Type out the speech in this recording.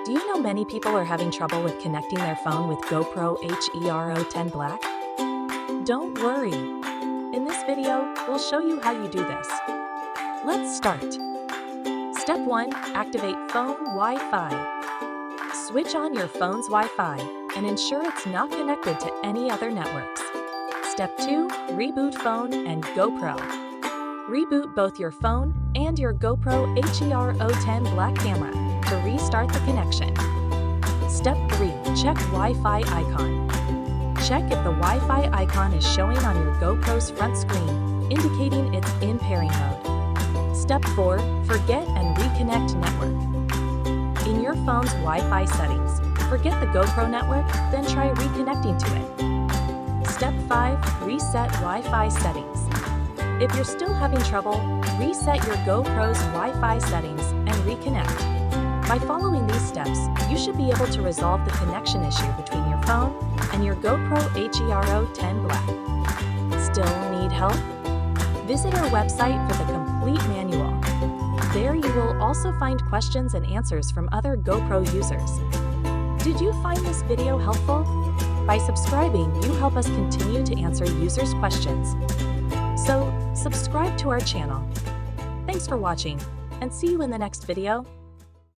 Do you know many people are having trouble with connecting their phone with GoPro HERO10 Black? Don't worry. In this video, we'll show you how you do this. Let's start. Step 1. Activate phone Wi-Fi. Switch on your phone's Wi-Fi and ensure it's not connected to any other networks. Step 2. Reboot phone and GoPro. Reboot both your phone and your GoPro HERO10 Black camera to restart the connection. Step 3. Check Wi-Fi icon. Check if the Wi-Fi icon is showing on your GoPro's front screen, indicating it's in pairing mode. Step 4. Forget and reconnect network. In your phone's Wi-Fi settings, forget the GoPro network, then try reconnecting to it. Step 5. Reset Wi-Fi settings. If you're still having trouble, reset your GoPro's Wi-Fi settings and reconnect. By following these steps, you should be able to resolve the connection issue between your phone and your GoPro HERO10 Black. Still need help? Visit our website for the complete manual. There you will also find questions and answers from other GoPro users. Did you find this video helpful? By subscribing, you help us continue to answer users' questions. So, subscribe to our channel. Thanks for watching, and see you in the next video.